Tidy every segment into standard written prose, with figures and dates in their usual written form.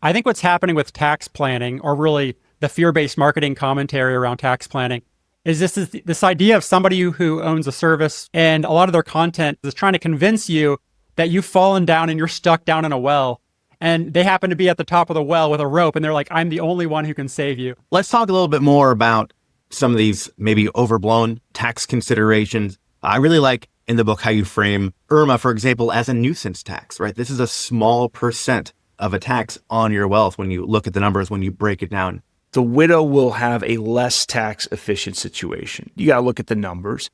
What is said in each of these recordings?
I think what's happening with tax planning, or really the fear-based marketing commentary around tax planning, is this idea of somebody who owns a service, and a lot of their content is trying to convince you that you've fallen down and you're stuck down in a well, and they happen to be at the top of the well with a rope, and they're like, I'm the only one who can save you. Let's talk a little bit more about some of these maybe overblown tax considerations. I really like in the book how you frame IRMA, for example, as a nuisance tax, right? This is a small percent of a tax on your wealth when you look at the numbers, when you break it down. The widow will have a less tax efficient situation. You got to look at the numbers.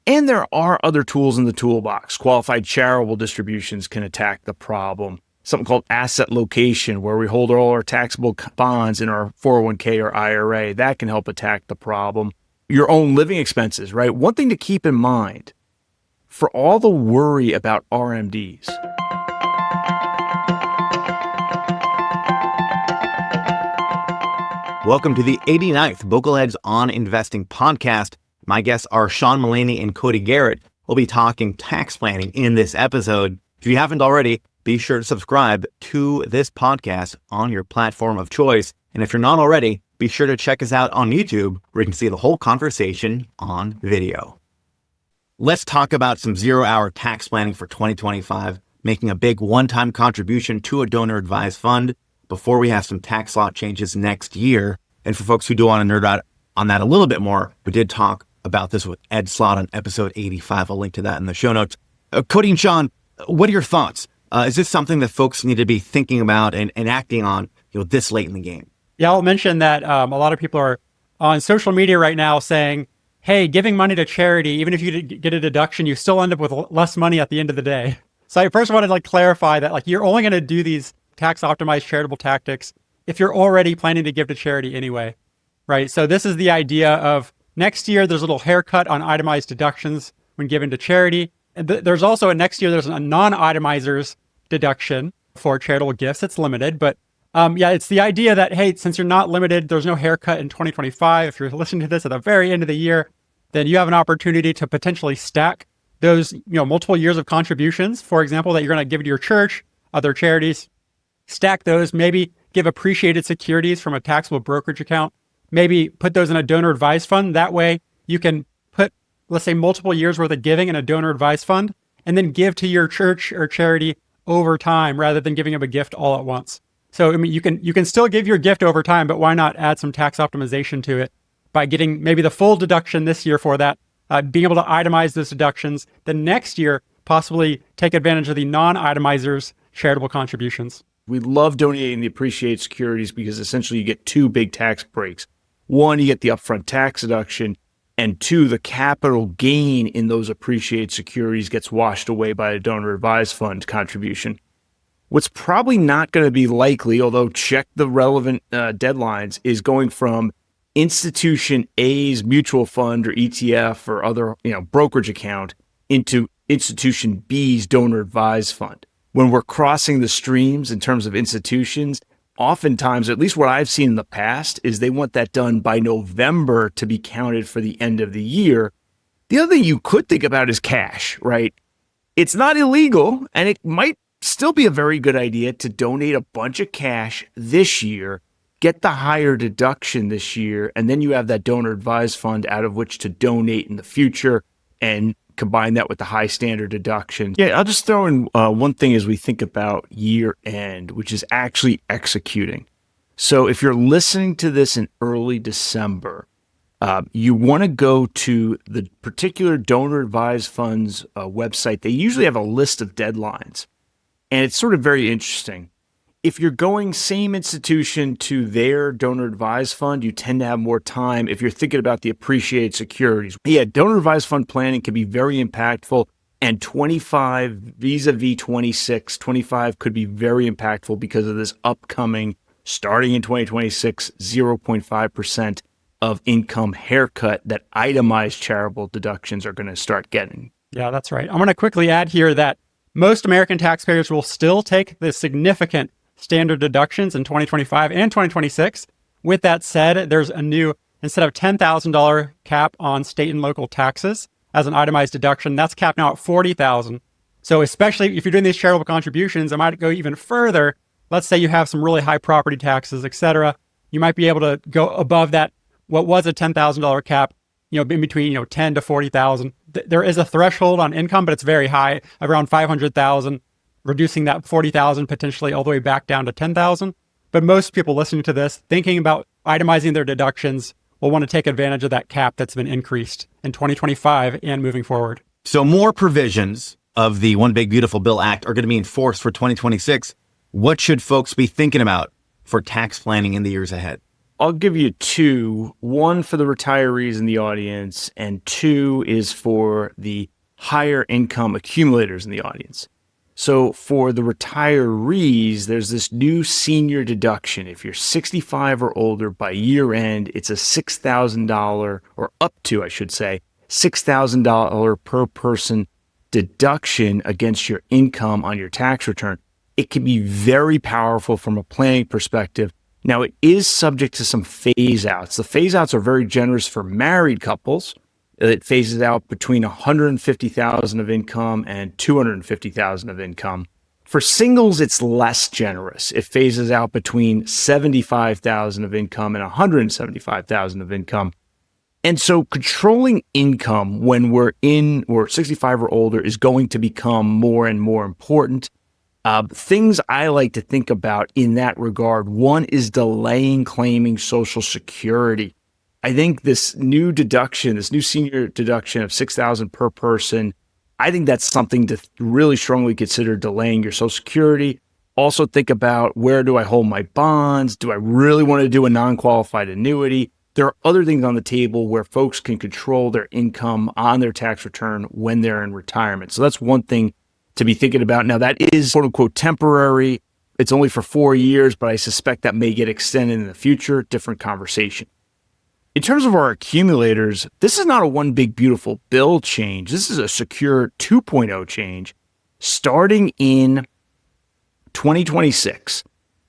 And there are other tools in the toolbox. Qualified charitable distributions can attack the problem. Something called asset location, where we hold all our taxable bonds in our 401k or IRA. That can help attack the problem. Your own living expenses, right? One thing to keep in mind, for all the worry about RMDs, welcome to the 89th Bogleheads on Investing podcast. My guests are Sean Mullaney and Cody Garrett. We'll be talking tax planning in this episode. If you haven't already, be sure to subscribe to this podcast on your platform of choice. And if you're not already, be sure to check us out on YouTube, where you can see the whole conversation on video. Let's talk about some zero-hour tax planning for 2025, making a big one-time contribution to a donor-advised fund before we have some tax law changes next year. And for folks who do want to nerd out on that a little bit more, we did talk about this with Ed Slott on episode 85. I'll link to that in the show notes. Cody and Sean, what are your thoughts? Is this something that folks need to be thinking about and acting on, this late in the game? Yeah, I'll mention that a lot of people are on social media right now saying, hey, giving money to charity, even if you get a deduction, you still end up with less money at the end of the day. So I first wanted to clarify that you're only going to do these tax optimized charitable tactics if you're already planning to give to charity anyway, right? So this is the idea of next year, there's a little haircut on itemized deductions when given to charity. And there's also next year, there's a non-itemizers deduction for charitable gifts. It's limited, but it's the idea that, hey, since you're not limited, there's no haircut in 2025. If you're listening to this at the very end of the year, then you have an opportunity to potentially stack those, multiple years of contributions, for example, that you're going to give to your church, other charities, stack those, maybe give appreciated securities from a taxable brokerage account, maybe put those in a donor advised fund. That way you can put, let's say, multiple years worth of giving in a donor advised fund, and then give to your church or charity over time rather than giving them a gift all at once. So, you can still give your gift over time, but why not add some tax optimization to it by getting maybe the full deduction this year for that, being able to itemize those deductions, the next year possibly take advantage of the non-itemizers charitable contributions. We love donating the appreciated securities because essentially you get two big tax breaks. One, you get the upfront tax deduction, and two, the capital gain in those appreciated securities gets washed away by a donor advised fund contribution. What's probably not going to be likely, although check the relevant deadlines, is going from institution A's mutual fund or ETF or other brokerage account into institution B's donor advised fund. When we're crossing the streams in terms of institutions, oftentimes, at least what I've seen in the past, is they want that done by November to be counted for the end of the year. The other thing you could think about is cash, right? It's not illegal, and it might still be a very good idea to donate a bunch of cash this year, get the higher deduction this year, and then you have that donor advised fund out of which to donate in the future and combine that with the high standard deduction. Yeah, I'll just throw in one thing as we think about year end, which is actually executing. So if you're listening to this in early December, you want to go to the particular donor advised funds website. They usually have a list of deadlines, and it's sort of very interesting. If you're going same institution to their donor advised fund, you tend to have more time if you're thinking about the appreciated securities. Yeah, donor advised fund planning can be very impactful, and 25 vis-a-vis 26, 25 could be very impactful because of this upcoming, starting in 2026, 0.5% of income haircut that itemized charitable deductions are going to start getting. Yeah, that's right. I'm going to quickly add here that most American taxpayers will still take the significant standard deductions in 2025 and 2026. With that said, there's a new, instead of $10,000 cap on state and local taxes as an itemized deduction, that's capped now at $40,000. So especially if you're doing these charitable contributions, it might go even further let's say you have some really high property taxes, et cetera, you might be able to go above that, what was a $10,000 cap, in between, 10 to 40,000. There is a threshold on income, but it's very high, around 500,000, reducing that 40,000 potentially all the way back down to 10,000. But most people listening to this, thinking about itemizing their deductions, will want to take advantage of that cap that's been increased in 2025 and moving forward. So more provisions of the One Big Beautiful Bill Act are going to be enforced for 2026. What should folks be thinking about for tax planning in the years ahead? I'll give you two, one for the retirees in the audience, and two is for the higher income accumulators in the audience. So for the retirees, there's this new senior deduction. If you're 65 or older by year end, it's a $6,000, or up to, I should say, $6,000 per person deduction against your income on your tax return. It can be very powerful from a planning perspective. Now, it is subject to some phase outs. The phase outs are very generous for married couples. It phases out between $150,000 of income and $250,000 of income. For singles, it's less generous. It phases out between $75,000 of income and $175,000 of income. And so controlling income when we're 65 or older is going to become more and more important. Things I like to think about in that regard, one is delaying claiming Social Security. I think this new senior deduction of $6,000 per person, I think that's something to really strongly consider delaying your Social Security. Also think about, where do I hold my bonds? Do I really want to do a non-qualified annuity? There are other things on the table where folks can control their income on their tax return when they're in retirement. So that's one thing to be thinking about. Now, that is quote unquote temporary. It's only for 4 years, but I suspect that may get extended in the future. Different conversation. In terms of our accumulators, this is not a One Big Beautiful Bill change. This is a Secure 2.0 change. Starting in 2026,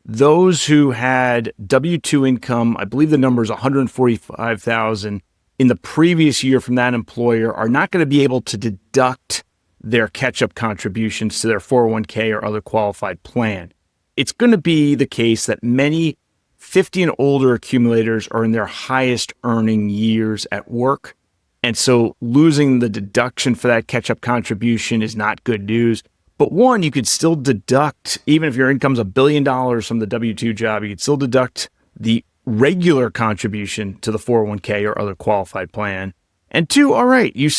those who had W-2 income, I believe the number is $145,000 in the previous year from that employer, are not going to be able to deduct their catch-up contributions to their 401k or other qualified plan. It's going to be the case that many 50 and older accumulators are in their highest earning years at work. And so losing the deduction for that catch-up contribution is not good news. But one, you could still deduct, even if your income's $1 billion from the W-2 job, you could still deduct the regular contribution to the 401k or other qualified plan. And two, all right, you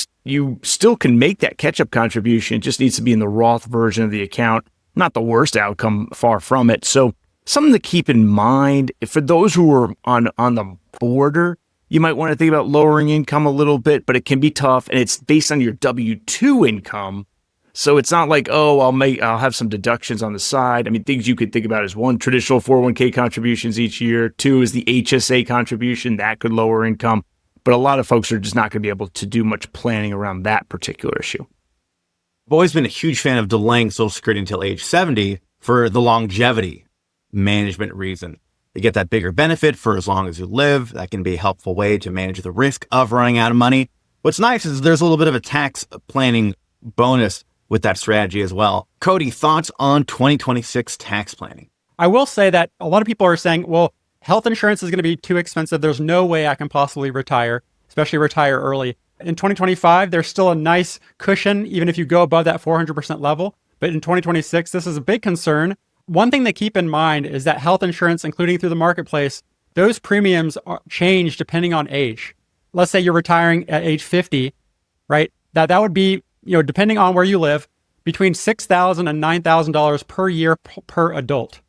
still can make that catch-up contribution. It just needs to be in the Roth version of the account. Not the worst outcome, far from it. So something to keep in mind, for those who are on the border, you might want to think about lowering income a little bit, but it can be tough, and it's based on your W-2 income. So it's not like, I'll have some deductions on the side. I mean, things you could think about is, one, traditional 401k contributions each year. Two is the HSA contribution. That could lower income. But a lot of folks are just not going to be able to do much planning around that particular issue. I've always been a huge fan of delaying Social Security until age 70 for the longevity management reason. You get that bigger benefit for as long as you live. That can be a helpful way to manage the risk of running out of money. What's nice is there's a little bit of a tax planning bonus with that strategy as well. Cody, thoughts on 2026 tax planning? I will say that a lot of people are saying, well, health insurance is going to be too expensive. There's no way I can possibly retire, especially retire early. In 2025, there's still a nice cushion, even if you go above that 400% level. But in 2026, this is a big concern. One thing to keep in mind is that health insurance, including through the marketplace, those premiums change depending on age. Let's say you're retiring at age 50, right? That would be, depending on where you live, between $6,000 and $9,000 per year per adult,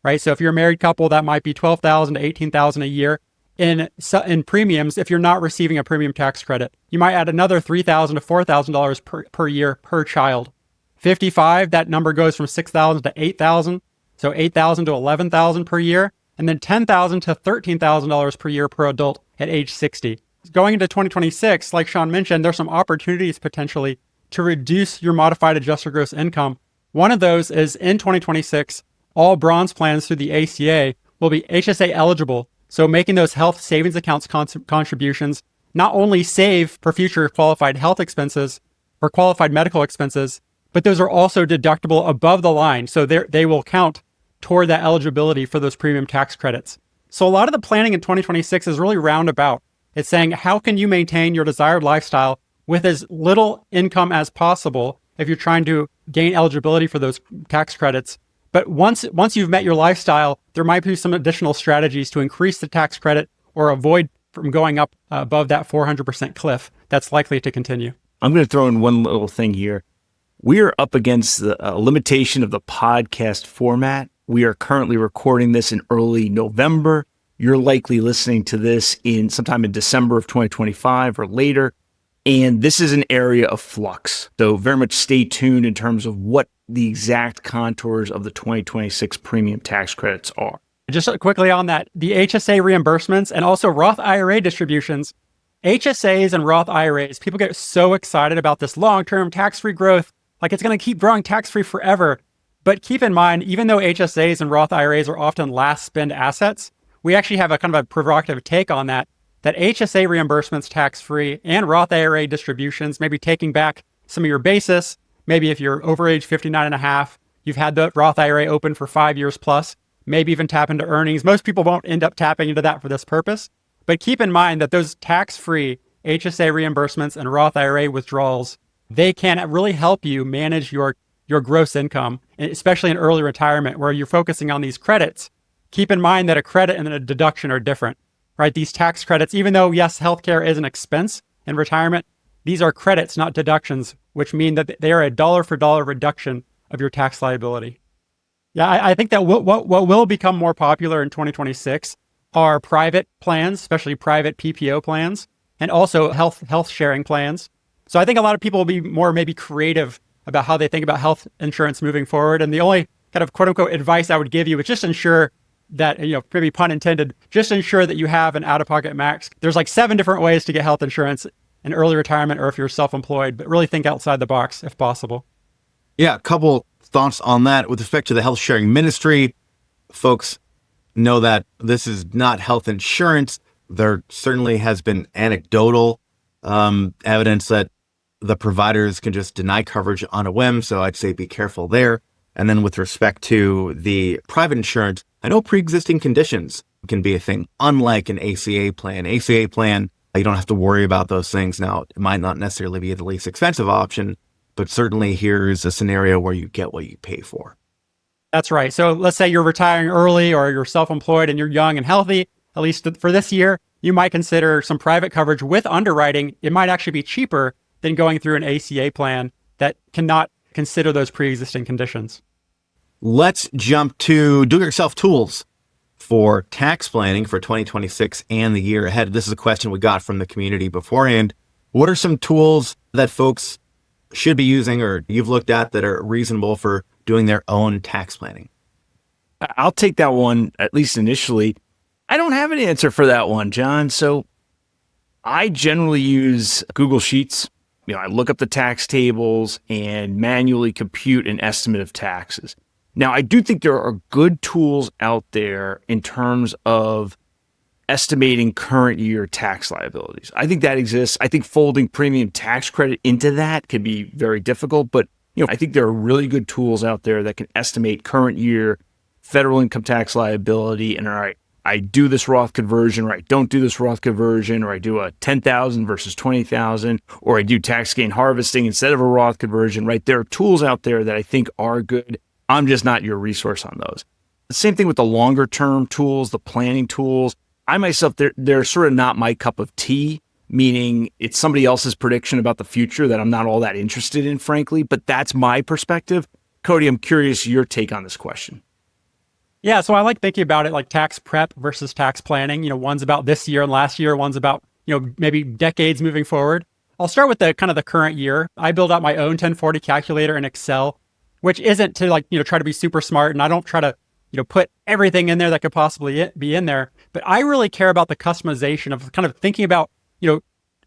right? So if you're a married couple, that might be $12,000 to $18,000 a year in premiums. If you're not receiving a premium tax credit, you might add another $3,000 to $4,000 per year per child. 55, that number goes from $6,000 to $8,000, so $8,000 to $11,000 per year, and then $10,000 to $13,000 per year per adult at age 60. Going into 2026, like Sean mentioned, there's some opportunities potentially to reduce your modified adjusted gross income. One of those is in 2026, all bronze plans through the ACA will be HSA eligible. So making those health savings accounts contributions not only save for future qualified health expenses or qualified medical expenses, but those are also deductible above the line. So they will count toward that eligibility for those premium tax credits. So a lot of the planning in 2026 is really roundabout. It's saying, how can you maintain your desired lifestyle with as little income as possible if you're trying to gain eligibility for those tax credits? But once you've met your lifestyle, there might be some additional strategies to increase the tax credit or avoid from going up above that 400% cliff that's likely to continue. I'm going to throw in one little thing here. We are up against the limitation of the podcast format. We are currently recording this in early November. You're likely listening to this in sometime in December of 2025 or later. And this is an area of flux. So very much stay tuned in terms of what the exact contours of the 2026 premium tax credits are. Just quickly on that, the HSA reimbursements and also Roth IRA distributions, HSAs and Roth IRAs, people get so excited about this long-term tax-free growth, like it's going to keep growing tax-free forever. But keep in mind, even though HSAs and Roth IRAs are often last spend assets, we actually have a kind of a provocative take on that HSA reimbursements tax-free and Roth IRA distributions, maybe taking back some of your basis, maybe if you're over age 59 and a half, you've had the Roth IRA open for 5 years plus, maybe even tap into earnings. Most people won't end up tapping into that for this purpose. But keep in mind that those tax-free HSA reimbursements and Roth IRA withdrawals, they can really help you manage your gross income, especially in early retirement where you're focusing on these credits. Keep in mind that a credit and a deduction are different, right? These tax credits, even though, yes, healthcare is an expense in retirement, these are credits, not deductions, which mean that they are a dollar for dollar reduction of your tax liability. Yeah, I think that what will become more popular in 2026 are private plans, especially private PPO plans, and also health sharing plans. So I think a lot of people will be more maybe creative about how they think about health insurance moving forward. And the only kind of quote unquote advice I would give you is just ensure that, maybe pun intended, just ensure that you have an out-of-pocket max. There's like 7 different ways to get health insurance in early retirement or if you're self-employed, but really think outside the box if possible. Yeah, a couple thoughts on that. With respect to the health sharing ministry, folks know that this is not health insurance. There certainly has been anecdotal evidence that the providers can just deny coverage on a whim. So I'd say be careful there. And then with respect to the private insurance, I know pre-existing conditions can be a thing, unlike an ACA plan. ACA plan, you don't have to worry about those things. Now, it might not necessarily be the least expensive option, but certainly here's a scenario where you get what you pay for. That's right. So let's say you're retiring early or you're self-employed and you're young and healthy, at least for this year, you might consider some private coverage with underwriting. It might actually be cheaper than going through an ACA plan that cannot consider those pre-existing conditions. Let's jump to do-it-yourself tools for tax planning for 2026 and the year ahead. This is a question we got from the community beforehand. What are some tools that folks should be using or you've looked at that are reasonable for doing their own tax planning? I'll take that one, at least initially. I don't have an answer for that one, John. So I generally use Google Sheets. I look up the tax tables and manually compute an estimate of taxes. Now, I do think there are good tools out there in terms of estimating current year tax liabilities. I think that exists. I think folding premium tax credit into that can be very difficult, but I think there are really good tools out there that can estimate current year federal income tax liability. And all right, I do this Roth conversion, or I don't do this Roth conversion, or I do a 10,000 versus 20,000, or I do tax gain harvesting instead of a Roth conversion, right? There are tools out there that I think are good. I'm just not your resource on those. The same thing with the longer term tools, the planning tools. I myself, they're sort of not my cup of tea, meaning it's somebody else's prediction about the future that I'm not all that interested in, frankly, but that's my perspective. Cody, I'm curious your take on this question. Yeah, so I like thinking about it like tax prep versus tax planning. One's about this year and last year, one's about, maybe decades moving forward. I'll start with the kind of the current year. I build out my own 1040 calculator in Excel, which isn't to try to be super smart. And I don't try to, put everything in there that could possibly be in there. But I really care about the customization of kind of thinking about,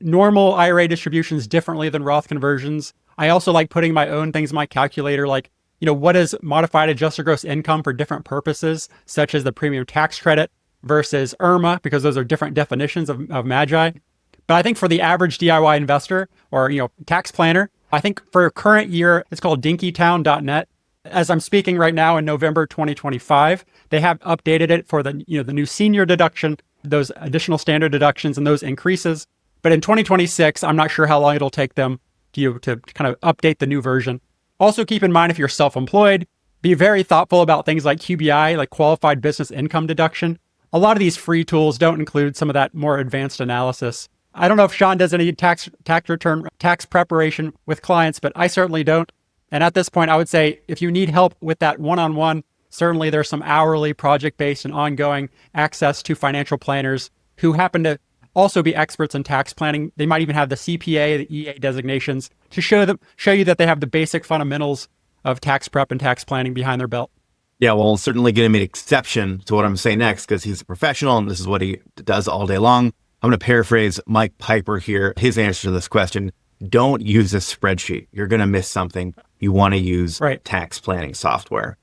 normal IRA distributions differently than Roth conversions. I also like putting my own things in my calculator, like, what is modified adjusted gross income for different purposes, such as the premium tax credit versus IRMA, because those are different definitions of MAGI. But I think for the average DIY investor or, tax planner, I think for current year, it's called dinkytown.net. As I'm speaking right now in November 2025, they have updated it for the new senior deduction, those additional standard deductions and those increases. But in 2026, I'm not sure how long it'll take them to kind of update the new version. Also keep in mind if you're self-employed, be very thoughtful about things like QBI, like qualified business income deduction. A lot of these free tools don't include some of that more advanced analysis. I don't know if Sean does any tax preparation with clients, but I certainly don't. And at this point, I would say if you need help with that one-on-one, certainly there's some hourly, project-based, and ongoing access to financial planners who happen to also be experts in tax planning. They might even have the CPA, the EA designations to show you that they have the basic fundamentals of tax prep and tax planning behind their belt. Yeah, well, certainly going to be an exception to what I'm saying next because he's a professional and this is what he does all day long. I'm going to paraphrase Mike Piper here. His answer to this question: don't use a spreadsheet. You're going to miss something. You want to use tax planning software.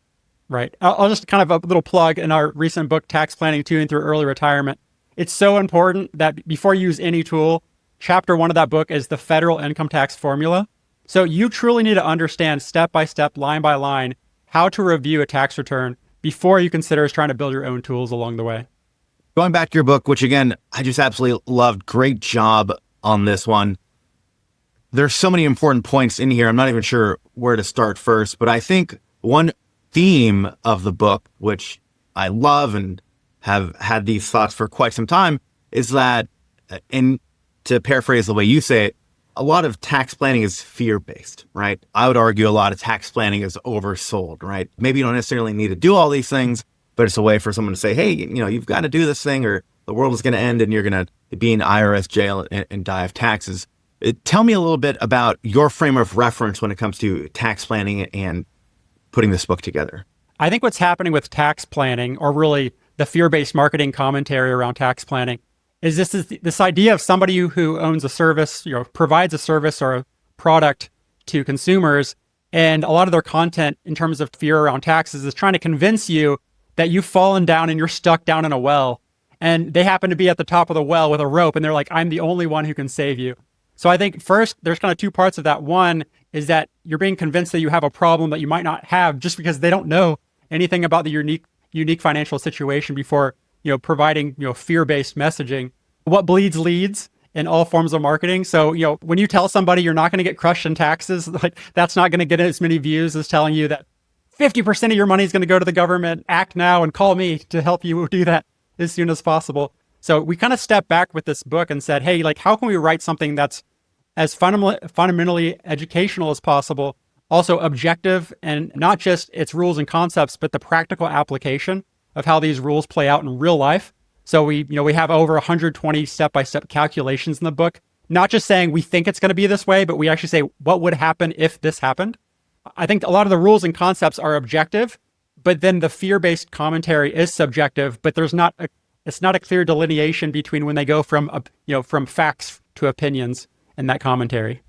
Right. I'll just kind of a little plug in our recent book, Tax Planning to and Through Early Retirement. It's so important that before you use any tool, chapter 1 of that book is the federal income tax formula. So you truly need to understand step by step, line by line, how to review a tax return before you consider trying to build your own tools along the way. Going back to your book, which again, I just absolutely loved. Great job on this one. There's so many important points in here. I'm not even sure where to start first, but I think one theme of the book, which I love and have had these thoughts for quite some time, is that, and to paraphrase the way you say it, a lot of tax planning is fear-based, right? I would argue a lot of tax planning is oversold, right? Maybe you don't necessarily need to do all these things, but it's a way for someone to say, hey, you've got to do this thing or the world is going to end and you're going to be in IRS jail and die of taxes. Tell me a little bit about your frame of reference when it comes to tax planning and putting this book together. I think what's happening with tax planning, or really the fear-based marketing commentary around tax planning, is this idea of somebody who owns a service, provides a service or a product to consumers, and a lot of their content in terms of fear around taxes is trying to convince you that you've fallen down and you're stuck down in a well, and they happen to be at the top of the well with a rope, and they're like, I'm the only one who can save you. So I think first, there's kind of two parts of that. One is that you're being convinced that you have a problem that you might not have just because they don't know anything about the unique financial situation before providing fear-based messaging. What bleeds leads in all forms of marketing. So when you tell somebody you're not going to get crushed in taxes, like that's not going to get as many views as telling you that 50% of your money is going to go to the government. Act now and call me to help you do that as soon as possible. So we kind of stepped back with this book and said, hey, how can we write something that's as fundamentally educational as possible, also objective, and not just its rules and concepts, but the practical application of how these rules play out in real life. So we have over 120 step-by-step calculations in the book, not just saying we think it's going to be this way, but we actually say what would happen if this happened. I think a lot of the rules and concepts are objective, but then the fear-based commentary is subjective, but it's not a clear delineation between when they go from facts to opinions in that commentary.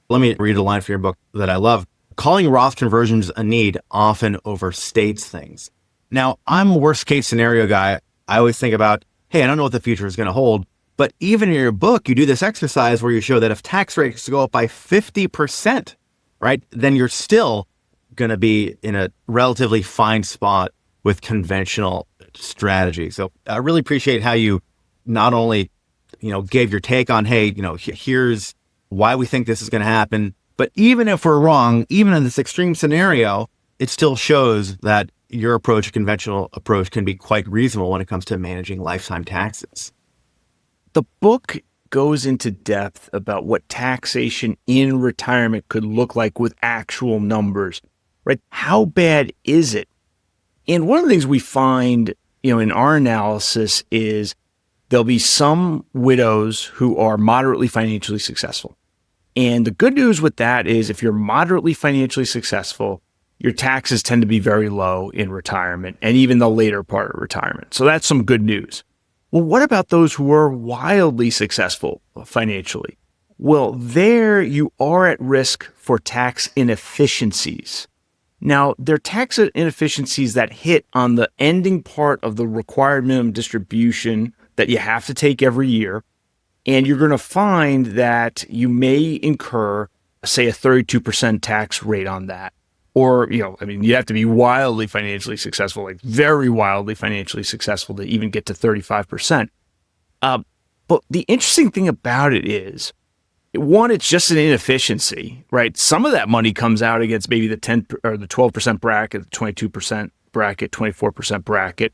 Let me read a line from your book that I love. Calling Roth conversions a need often overstates things. Now, I'm a worst case scenario guy. I always think about, hey, I don't know what the future is going to hold. But even in your book, you do this exercise where you show that if tax rates go up by 50%, right, then you're still going to be in a relatively fine spot with conventional strategy. So I really appreciate how you not only, gave your take on, hey, here's why we think this is going to happen. But even if we're wrong, even in this extreme scenario, it still shows that your approach, a conventional approach, can be quite reasonable when it comes to managing lifetime taxes. The book goes into depth about what taxation in retirement could look like with actual numbers, right? How bad is it? And one of the things we find, in our analysis is there'll be some widows who are moderately financially successful. And the good news with that is if you're moderately financially successful, your taxes tend to be very low in retirement and even the later part of retirement. So that's some good news. Well, what about those who are wildly successful financially? Well, there you are at risk for tax inefficiencies. Now, they're tax inefficiencies that hit on the ending part of the required minimum distribution that you have to take every year. And you're going to find that you may incur, say, a 32% tax rate on that. or, I mean, you have to be wildly financially successful, like very wildly financially successful to even get to 35%. But the interesting thing about it is, one, it's just an inefficiency, right? Some of that money comes out against maybe the 10 or the 12% bracket, the 22% bracket, 24% bracket.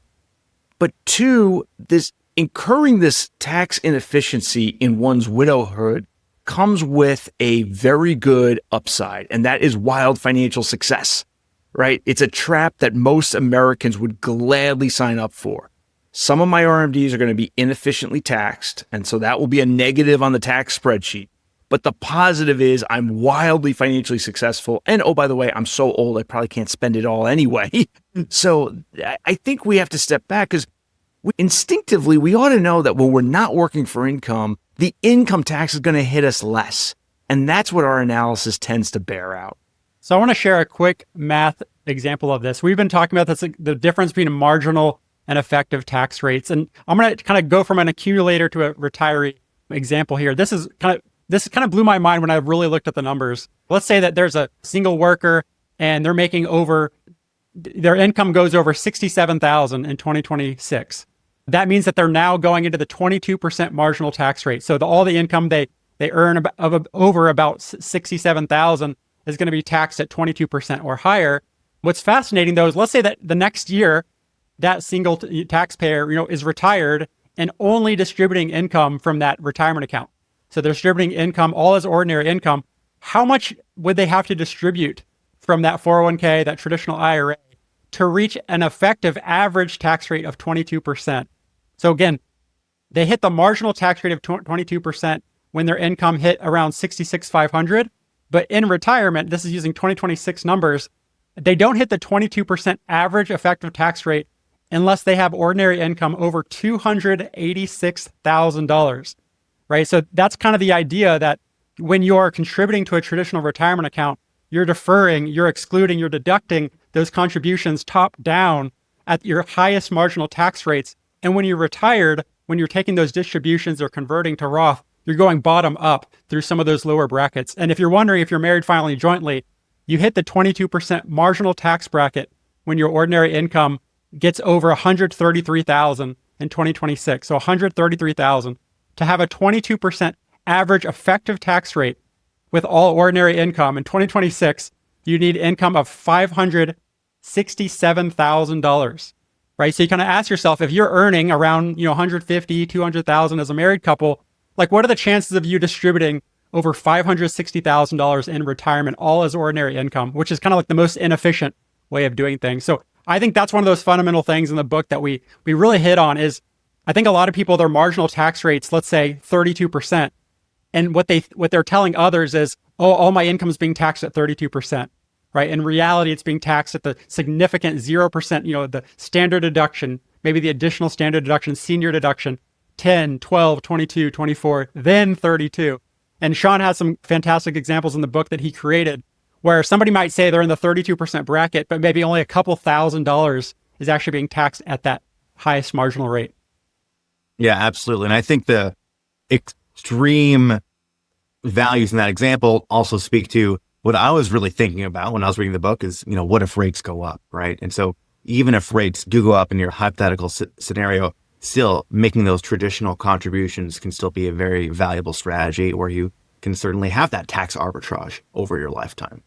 But two, this incurring this tax inefficiency in one's widowhood comes with a very good upside, and that is wild financial success, right? It's a trap that most Americans would gladly sign up for. Some of my RMDs are going to be inefficiently taxed, and so that will be a negative on the tax spreadsheet. But the positive is I'm wildly financially successful. And oh, by the way, I'm so old, I probably can't spend it all anyway. So I think we have to step back because instinctively, we ought to know that when we're not working for income, the income tax is going to hit us less. And that's what our analysis tends to bear out. So I want to share a quick math example of this. We've been talking about this, the difference between marginal and effective tax rates. And I'm going to kind of go from an accumulator to a retiree example here. This kind of blew my mind when I really looked at the numbers. Let's say that there's a single worker and they're making their income goes over $67,000 in 2026. That means that they're now going into the 22% marginal tax rate. So all the income they earn over about $67,000 is going to be taxed at 22% or higher. What's fascinating though is, let's say that the next year that single taxpayer is retired and only distributing income from that retirement account. So they're distributing income, all as ordinary income. How much would they have to distribute from that 401k, that traditional IRA, to reach an effective average tax rate of 22%? So again, they hit the marginal tax rate of 22% when their income hit around $66,500. But in retirement, this is using 2026 numbers, they don't hit the 22% average effective tax rate unless they have ordinary income over $286,000. Right? So that's kind of the idea that when you're contributing to a traditional retirement account, you're deferring, you're excluding, you're deducting those contributions top down at your highest marginal tax rates. And when you're retired, when you're taking those distributions or converting to Roth, you're going bottom up through some of those lower brackets. And if you're wondering if you're married filing jointly, you hit the 22% marginal tax bracket when your ordinary income gets over $133,000 in 2026. So $133,000. To have a 22% average effective tax rate with all ordinary income in 2026, you need income of $567,000, right? So you kind of ask yourself, if you're earning around, $150,000, $200,000 as a married couple, like what are the chances of you distributing over $560,000 in retirement, all as ordinary income, which is kind of like the most inefficient way of doing things. So I think that's one of those fundamental things in the book that we really hit on is, I think a lot of people, their marginal tax rates, let's say 32%. And what they're telling others is, oh, all my income is being taxed at 32%, right? In reality, it's being taxed at the significant 0%, the standard deduction, maybe the additional standard deduction, senior deduction, 10, 12, 22, 24, then 32. And Sean has some fantastic examples in the book that he created where somebody might say they're in the 32% bracket, but maybe only a couple $1,000s is actually being taxed at that highest marginal rate. Yeah, absolutely. And I think the extreme values in that example also speak to what I was really thinking about when I was reading the book is, what if rates go up, right? And so even if rates do go up in your hypothetical scenario, still making those traditional contributions can still be a very valuable strategy where you can certainly have that tax arbitrage over your lifetime.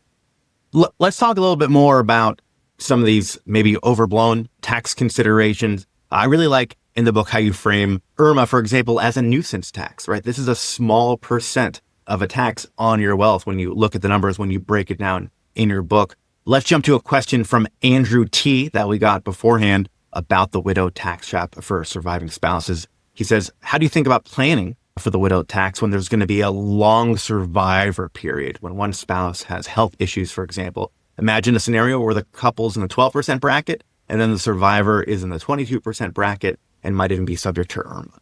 Let's talk a little bit more about some of these maybe overblown tax considerations. I really like in the book how you frame IRMA, for example, as a nuisance tax, right? This is a small percent of a tax on your wealth when you look at the numbers, when you break it down in your book. Let's jump to a question from Andrew T. that we got beforehand about the widow tax trap for surviving spouses. He says, how do you think about planning for the widow tax when there's going to be a long survivor period, when one spouse has health issues, for example? Imagine a scenario where the couple's in the 12% bracket and then the survivor is in the 22% bracket and might even be subject to IRMA.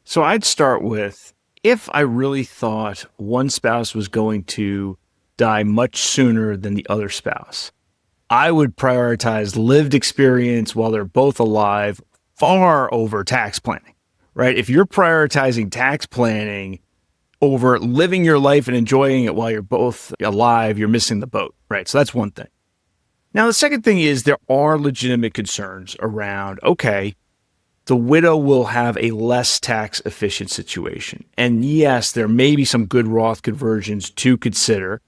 So I'd start with, if I really thought one spouse was going to die much sooner than the other spouse, I would prioritize lived experience while they're both alive far over tax planning, right? If you're prioritizing tax planning over living your life and enjoying it while you're both alive, you're missing the boat, right? So that's one thing. Now, the second thing is there are legitimate concerns around, okay, the widow will have a less tax efficient situation. And yes, there may be some good Roth conversions to consider.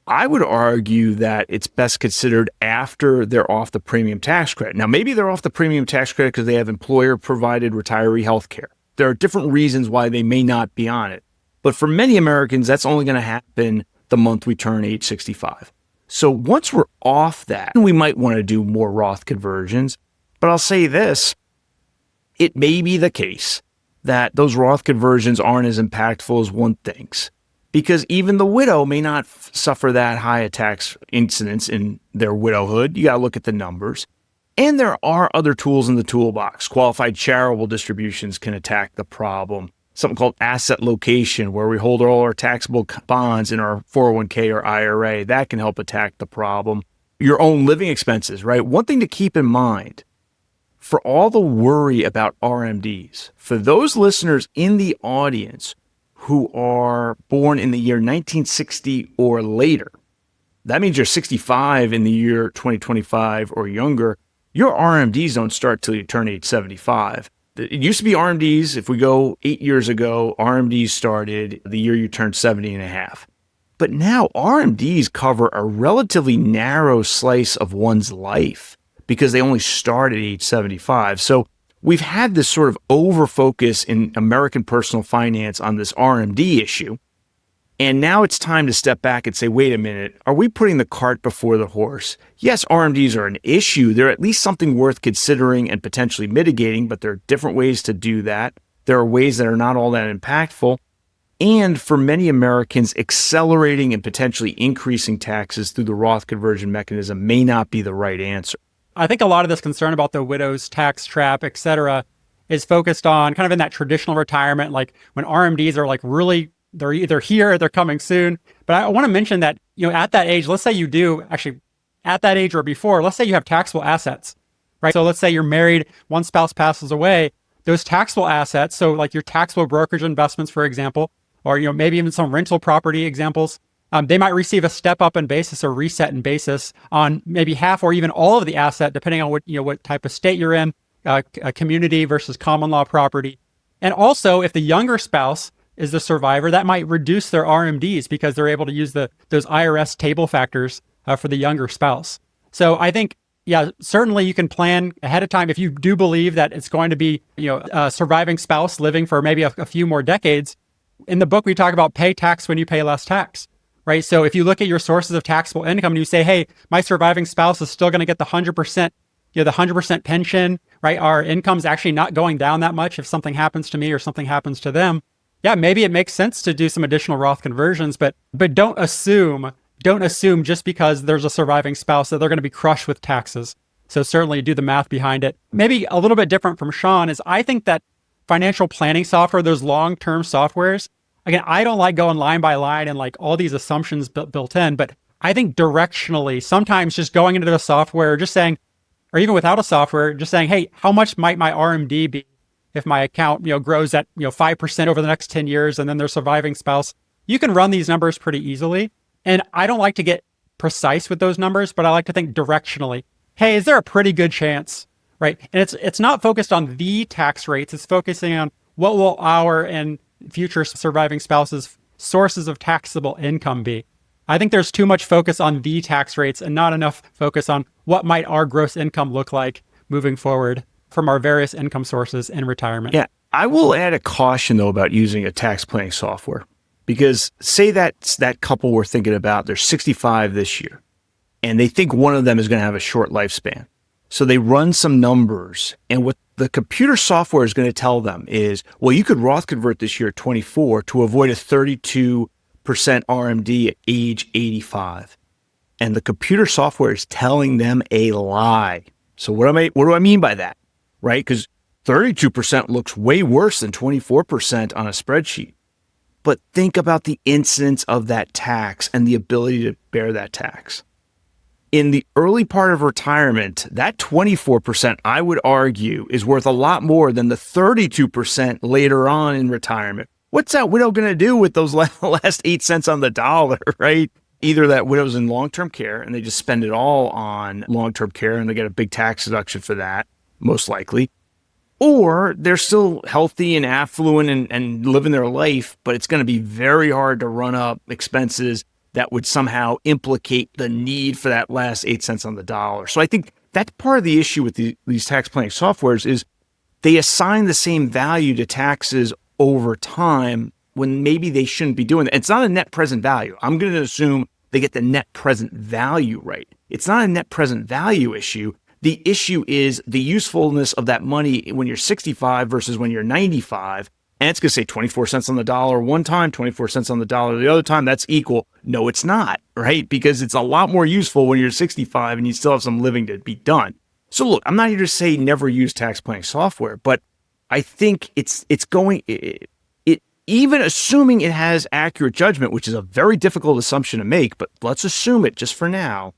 I would argue that it's best considered after they're off the premium tax credit. Now, maybe they're off the premium tax credit because they have employer-provided retiree health care. There are different reasons why they may not be on it. But for many Americans, that's only going to happen the month we turn age 65. So once we're off that, we might want to do more Roth conversions. But I'll say this, it may be the case that those Roth conversions aren't as impactful as one thinks, because even the widow may not suffer that high a tax incidence in their widowhood. You got to look at the numbers. And there are other tools in the toolbox. Qualified charitable distributions can attack the problem. Something called asset location, where we hold all our taxable bonds in our 401k or IRA. That can help attack the problem. Your own living expenses, right? One thing to keep in mind, for all the worry about RMDs, for those listeners in the audience who are born in the year 1960 or later, that means you're 65 in the year 2025 or younger, your RMDs don't start till you turn age 75. It used to be RMDs. If we go 8 years ago, RMDs started the year you turned 70 and a half. But now RMDs cover a relatively narrow slice of one's life because they only start at age 75. So we've had this sort of over-focus in American personal finance on this RMD issue. And now it's time to step back and say, wait a minute, are we putting the cart before the horse? Yes, RMDs are an issue. They're at least something worth considering and potentially mitigating, but there are different ways to do that. There are ways that are not all that impactful. And for many Americans, accelerating and potentially increasing taxes through the Roth conversion mechanism may not be the right answer. I think a lot of this concern about the widow's tax trap, et cetera, is focused on kind of in that traditional retirement, like when RMDs are like really, they're either here or they're coming soon. But I want to mention that, at that age, let's say you do actually at that age or before, let's say you have taxable assets, right? So let's say you're married, one spouse passes away, those taxable assets, so like your taxable brokerage investments, for example, or, maybe even some rental property examples, they might receive a step up in basis or reset in basis on maybe half or even all of the asset, depending on what type of state you're in, a community versus common law property. And also, if the younger spouse is the survivor, that might reduce their RMDs because they're able to use those IRS table factors for the younger spouse. So I think, yeah, certainly you can plan ahead of time if you do believe that it's going to be, a surviving spouse living for maybe a few more decades. In the book, we talk about pay tax when you pay less tax, right? So if you look at your sources of taxable income and you say, hey, my surviving spouse is still going to get the 100%, the 100% pension, right? Our income's actually not going down that much if something happens to me or something happens to them. Yeah, maybe it makes sense to do some additional Roth conversions, but don't assume just because there's a surviving spouse that they're going to be crushed with taxes. So certainly do the math behind it. Maybe a little bit different from Sean is I think that financial planning software, those long-term softwares, again, I don't like going line by line and like all these assumptions built in, but I think directionally, sometimes just going into the software, just saying, or even without a software, just saying, hey, how much might my RMD be if my account, grows at, 5% over the next 10 years and then their surviving spouse? You can run these numbers pretty easily. And I don't like to get precise with those numbers, but I like to think directionally. Hey, is there a pretty good chance, right? And it's not focused on the tax rates. It's focusing on what will our and future surviving spouses' sources of taxable income be. I think there's too much focus on the tax rates and not enough focus on what might our gross income look like moving forward from our various income sources in retirement. Yeah, I will add a caution though about using a tax planning software, because say that couple we're thinking about, they're 65 this year and they think one of them is going to have a short lifespan. So they run some numbers, and what the computer software is going to tell them is, well, you could Roth convert this year at 24 to avoid a 32% RMD at age 85. And the computer software is telling them a lie. So what do I mean by that? Right? Because 32% looks way worse than 24% on a spreadsheet. But think about the incidence of that tax and the ability to bear that tax. In the early part of retirement, that 24%, I would argue, is worth a lot more than the 32% later on in retirement. What's that widow going to do with those last 8 cents on the dollar, right? either that widow's in long-term care and they just spend it all on long-term care and they get a big tax deduction for that, most likely, or they're still healthy and affluent and living their life, but it's going to be very hard to run up expenses that would somehow implicate the need for that last 8 cents on the dollar. So I think that's part of the issue with these tax planning softwares is they assign the same value to taxes over time when maybe they shouldn't be doing that. It's not a net present value. I'm going to assume they get the net present value right. It's not a net present value issue. The issue is the usefulness of that money when you're 65 versus when you're 95. And it's going to say 24 cents on the dollar one time, 24 cents on the dollar the other time. That's equal. No, it's not, right? Because it's a lot more useful when you're 65 and you still have some living to be done. So look, I'm not here to say never use tax planning software, but I think it's going, even assuming it has accurate judgment, which is a very difficult assumption to make, but let's assume it just for now.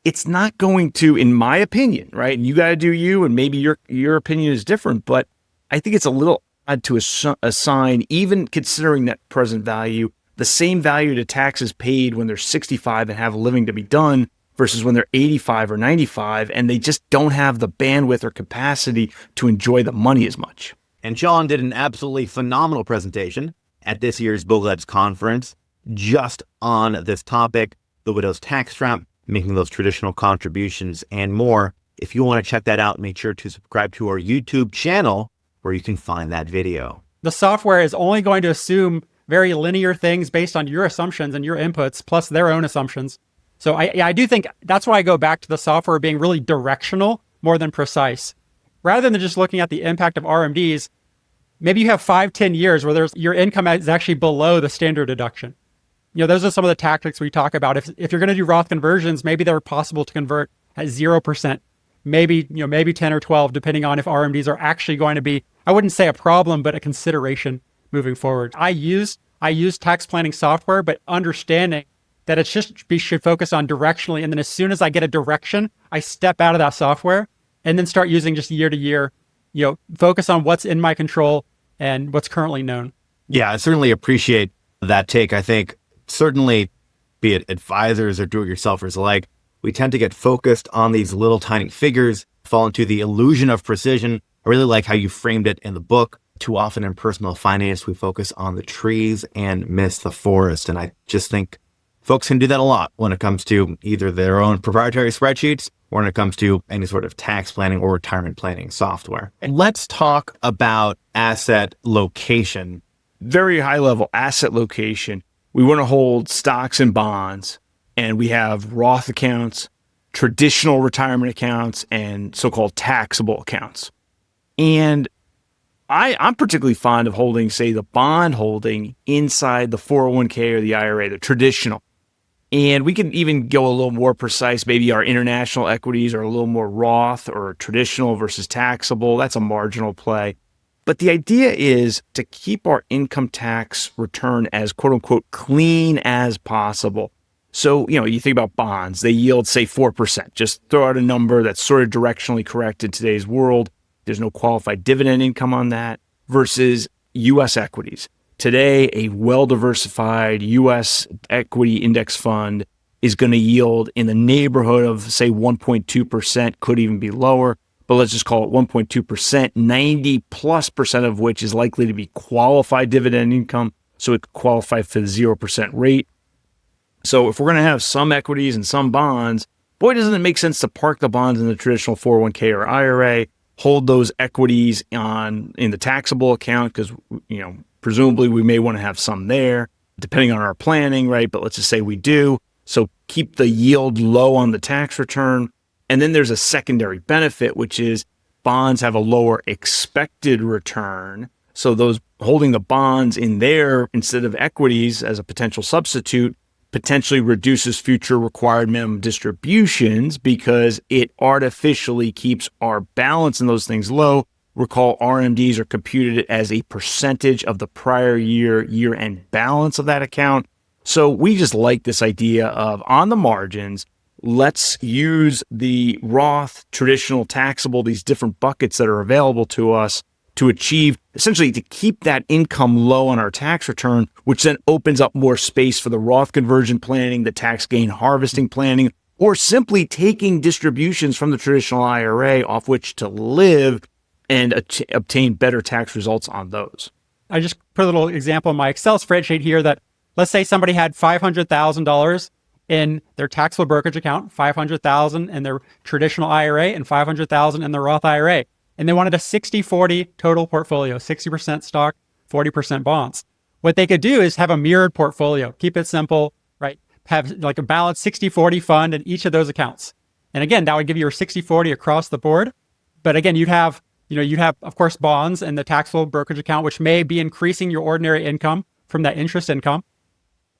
It's not going to, in my opinion, right? And you got to do you, and maybe your opinion is different, but I think it's a little odd to assign, even considering that present value, the same value to taxes paid when they're 65 and have a living to be done versus when they're 85 or 95, and they just don't have the bandwidth or capacity to enjoy the money as much. And Sean did an absolutely phenomenal presentation at this year's Bogleheads conference just on this topic, the widow's tax trap, making those traditional contributions, and more. If you want to check that out, make sure to subscribe to our YouTube channel where you can find that video. The software is only going to assume very linear things based on your assumptions and your inputs, plus their own assumptions. So I do think that's why I go back to the software being really directional more than precise. Rather than just looking at the impact of RMDs, maybe you have 5-10 years where your income is actually below the standard deduction. Those are some of the tactics we talk about. If you're going to do Roth conversions, maybe they're possible to convert at 0%, maybe 10 or 12, depending on if RMDs are actually going to be, I wouldn't say a problem, but a consideration moving forward. I use tax planning software, but understanding that it should focus on directionally. And then as soon as I get a direction, I step out of that software and then start using just year to year, focus on what's in my control and what's currently known. Yeah, I certainly appreciate that take. I think certainly, be it advisors or do-it-yourselfers alike, we tend to get focused on these little tiny figures, fall into the illusion of precision. I really like how you framed it in the book. Too often in personal finance, we focus on the trees and miss the forest. And I just think folks can do that a lot when it comes to either their own proprietary spreadsheets or when it comes to any sort of tax planning or retirement planning software. And let's talk about asset location. Very high level asset location. We want to hold stocks and bonds, and we have Roth accounts, traditional retirement accounts, and so-called taxable accounts. And I'm particularly fond of holding, say, the bond holding inside the 401k or the IRA, the traditional. And we can even go a little more precise. Maybe our international equities are a little more Roth or traditional versus taxable. That's a marginal play. But the idea is to keep our income tax return as quote unquote clean as possible. So, you think about bonds, they yield, say, 4%. Just throw out a number that's sort of directionally correct in today's world. There's no qualified dividend income on that versus U.S. equities. Today, a well-diversified U.S. equity index fund is going to yield in the neighborhood of, say, 1.2%, could even be lower. But let's just call it 1.2%, 90+% of which is likely to be qualified dividend income. So it could qualify for the 0% rate. So if we're going to have some equities and some bonds, boy, doesn't it make sense to park the bonds in the traditional 401k or IRA, hold those equities in the taxable account because, presumably we may want to have some there depending on our planning, right? But let's just say we do. So keep the yield low on the tax return. And then there's a secondary benefit, which is bonds have a lower expected return. So those holding the bonds in there instead of equities as a potential substitute potentially reduces future required minimum distributions because it artificially keeps our balance in those things low. Recall RMDs are computed as a percentage of the prior year-end balance of that account. So we just like this idea of on the margins, let's use the Roth, traditional, taxable, these different buckets that are available to us, to achieve, essentially to keep that income low on our tax return, which then opens up more space for the Roth conversion planning, the tax gain harvesting planning, or simply taking distributions from the traditional IRA off which to live and obtain better tax results on those. I just put a little example in my Excel spreadsheet here that let's say somebody had $500,000 in their taxable brokerage account, $500,000 in their traditional IRA, and $500,000 in their Roth IRA. And they wanted a 60-40 total portfolio, 60% stock, 40% bonds. What they could do is have a mirrored portfolio, keep it simple, right? Have like a balanced 60-40 fund in each of those accounts. And again, that would give you a 60-40 across the board. But again, you'd have, of course, bonds in the taxable brokerage account, which may be increasing your ordinary income from that interest income.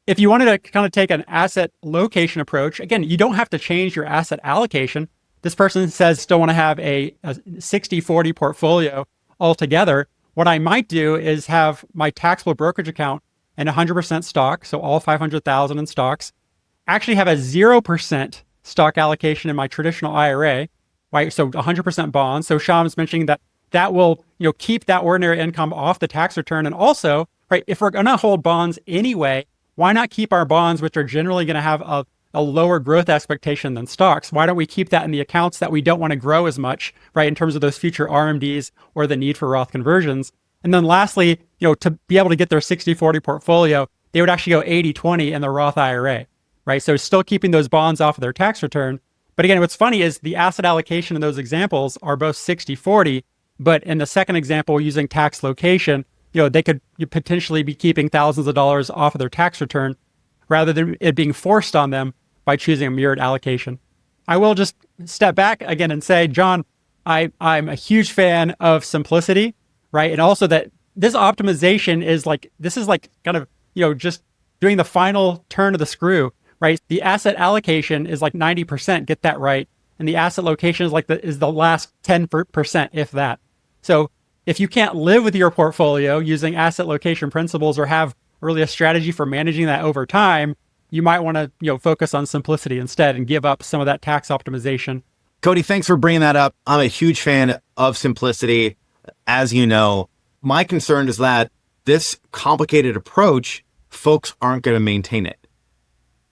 If you wanted to kind of take an asset location approach, again, you don't have to change your asset allocation. This person says still want to have a 60-40 portfolio altogether. What I might do is have my taxable brokerage account and 100% stock, so all 500,000 in stocks. Actually have a 0% stock allocation in my traditional IRA, right? So 100% bonds. So Sean was mentioning that will, keep that ordinary income off the tax return. And also, right, if we're going to hold bonds anyway, why not keep our bonds, which are generally going to have a lower growth expectation than stocks? Why don't we keep that in the accounts that we don't want to grow as much, right, in terms of those future RMDs or the need for Roth conversions? And then lastly, to be able to get their 60-40 portfolio, they would actually go 80-20 in the Roth IRA, right? So still keeping those bonds off of their tax return. But again, what's funny is the asset allocation in those examples are both 60-40, but in the second example, using tax location, they could potentially be keeping thousands of dollars off of their tax return rather than it being forced on them by choosing a mirrored allocation. I will just step back again and say, John, I'm a huge fan of simplicity, right? And also that this optimization is like kind of, just doing the final turn of the screw, right? The asset allocation is like 90%, get that right. And the asset location is the last 10%, if that. So if you can't live with your portfolio using asset location principles or have really a strategy for managing that over time, you might want to focus on simplicity instead and give up some of that tax optimization. Cody, thanks for bringing that up. I'm a huge fan of simplicity. As you know, my concern is that this complicated approach, folks aren't going to maintain it.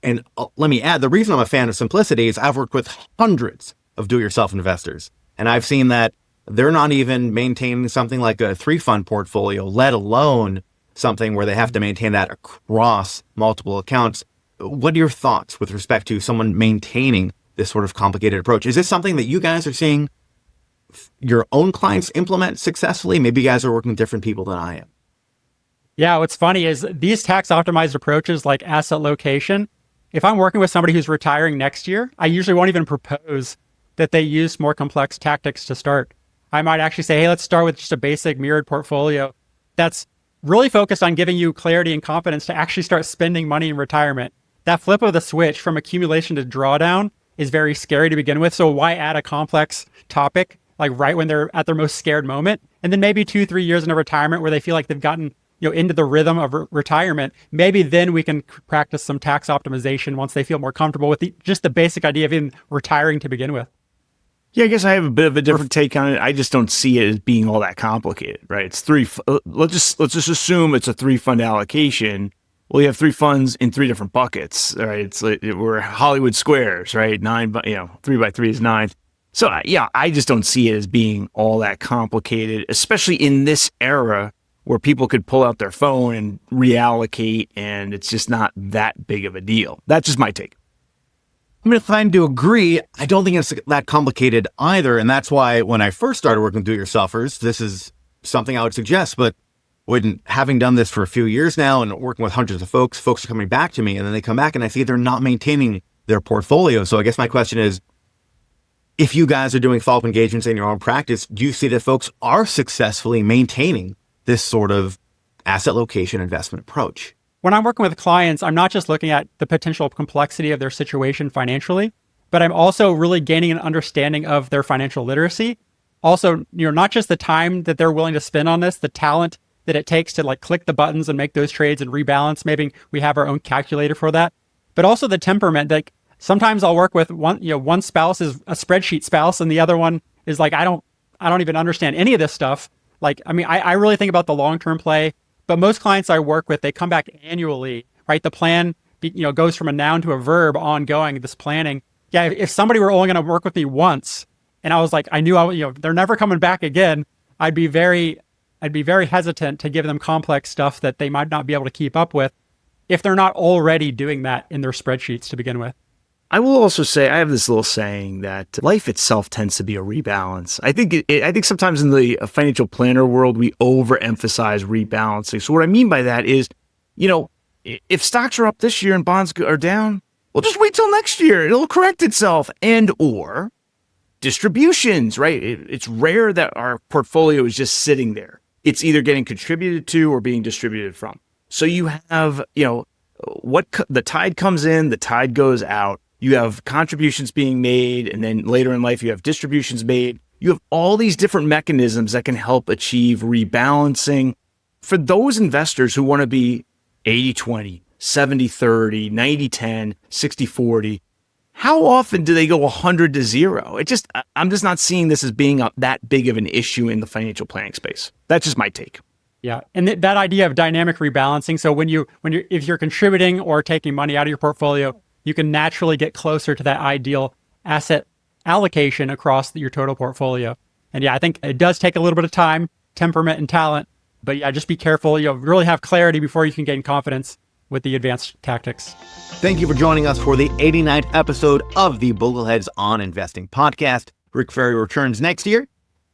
And let me add, the reason I'm a fan of simplicity is I've worked with hundreds of do-it-yourself investors, and I've seen that they're not even maintaining something like a 3-fund portfolio, let alone something where they have to maintain that across multiple accounts. What are your thoughts with respect to someone maintaining this sort of complicated approach? Is this something that you guys are seeing your own clients implement successfully? Maybe you guys are working with different people than I am. Yeah, what's funny is these tax optimized approaches like asset location, if I'm working with somebody who's retiring next year, I usually won't even propose that they use more complex tactics to start. I might actually say, hey, let's start with just a basic mirrored portfolio that's really focused on giving you clarity and confidence to actually start spending money in retirement. That flip of the switch from accumulation to drawdown is very scary to begin with. So why add a complex topic like right when they're at their most scared moment? And then maybe 2-3 years into retirement where they feel like they've gotten into the rhythm of retirement, maybe then we can practice some tax optimization once they feel more comfortable with just the basic idea of even retiring to begin with. Yeah, I guess I have a bit of a different take on it. I just don't see it as being all that complicated, right? It's let's just assume it's a 3-fund allocation. Well, you have 3 funds in 3 different buckets, right? It's like we're Hollywood squares, right? 3 by 3 is 9. So yeah, I just don't see it as being all that complicated, especially in this era where people could pull out their phone and reallocate, and it's just not that big of a deal. That's just my take. I'm inclined to agree. I don't think it's that complicated either. And that's why when I first started working with do-it-yourselfers, this is something I would suggest. But when having done this for a few years now and working with hundreds of folks are coming back to me, and then they come back and I see they're not maintaining their portfolio. So I guess my question is, if you guys are doing follow-up engagements in your own practice, do you see that folks are successfully maintaining this sort of asset location investment approach? When I'm working with clients, I'm not just looking at the potential complexity of their situation financially, but I'm also really gaining an understanding of their financial literacy. Also, not just the time that they're willing to spend on this, the talent that it takes to like click the buttons and make those trades and rebalance. Maybe we have our own calculator for that, but also the temperament. Like sometimes I'll work with one spouse is a spreadsheet spouse and the other one is like, I don't even understand any of this stuff. Like, I mean, I really think about the long-term play, but most clients I work with, they come back annually, right? The plan, goes from a noun to a verb ongoing, this planning. Yeah, if somebody were only going to work with me once and I was like, I knew they're never coming back again, I'd be very hesitant to give them complex stuff that they might not be able to keep up with if they're not already doing that in their spreadsheets to begin with. I will also say, I have this little saying that life itself tends to be a rebalance. I think sometimes in the financial planner world, we overemphasize rebalancing. So what I mean by that is, if stocks are up this year and bonds are down, well, just wait till next year. It'll correct itself. And or distributions, right? It's rare that our portfolio is just sitting there. It's either getting contributed to or being distributed from. So you have, the tide comes in, the tide goes out. You have contributions being made, and then later in life, you have distributions made. You have all these different mechanisms that can help achieve rebalancing. For those investors who want to be 80-20, 70-30, 90-10, 60-40, how often do they go 100-0? I'm just not seeing this as being that big of an issue in the financial planning space. That's just my take. Yeah, and that idea of dynamic rebalancing. So if you're contributing or taking money out of your portfolio, you can naturally get closer to that ideal asset allocation across your total portfolio. And yeah, I think it does take a little bit of time, temperament, and talent. But yeah, just be careful. Really have clarity before you can gain confidence with the advanced tactics. Thank you for joining us for the 89th episode of the Bogleheads on Investing podcast. Rick Ferry returns next year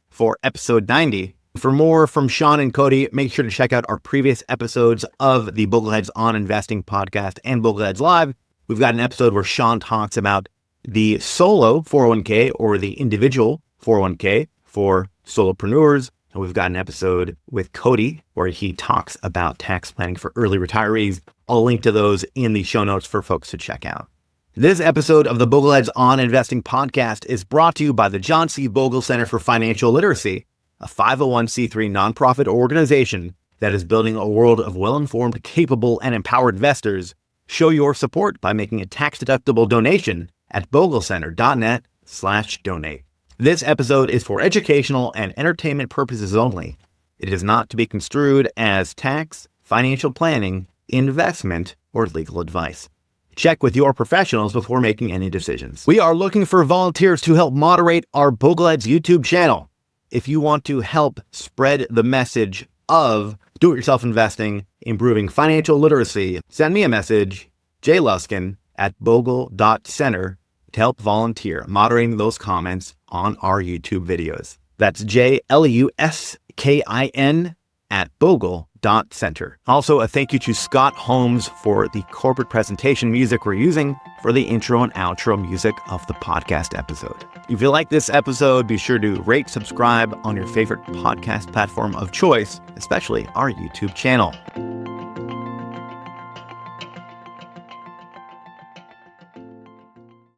for episode 90. For more from Sean and Cody, make sure to check out our previous episodes of the Bogleheads on Investing podcast and Bogleheads Live. We've got an episode where Sean talks about the solo 401k or the individual 401k for solopreneurs. And we've got an episode with Cody where he talks about tax planning for early retirees. I'll link to those in the show notes for folks to check out. This episode of the Bogleheads on Investing podcast is brought to you by the John C. Bogle Center for Financial Literacy, a 501c3 nonprofit organization that is building a world of well-informed, capable, and empowered investors. Show your support by making a tax-deductible donation at boglecenter.net/donate. This episode is for educational and entertainment purposes only. It is not to be construed as tax, financial planning, investment, or legal advice. Check with your professionals before making any decisions. We are looking for volunteers to help moderate our Bogleheads YouTube channel. If you want to help spread the message of do-it-yourself investing, improving financial literacy, send me a message, jluskin@bogle.center, to help volunteer moderating those comments on our YouTube videos. That's JLUSKIN@bogle.center. Also, a thank you to Scott Holmes for the corporate presentation music we're using for the intro and outro music of the podcast episode. If you like this episode, be sure to rate, subscribe on your favorite podcast platform of choice, especially our YouTube channel.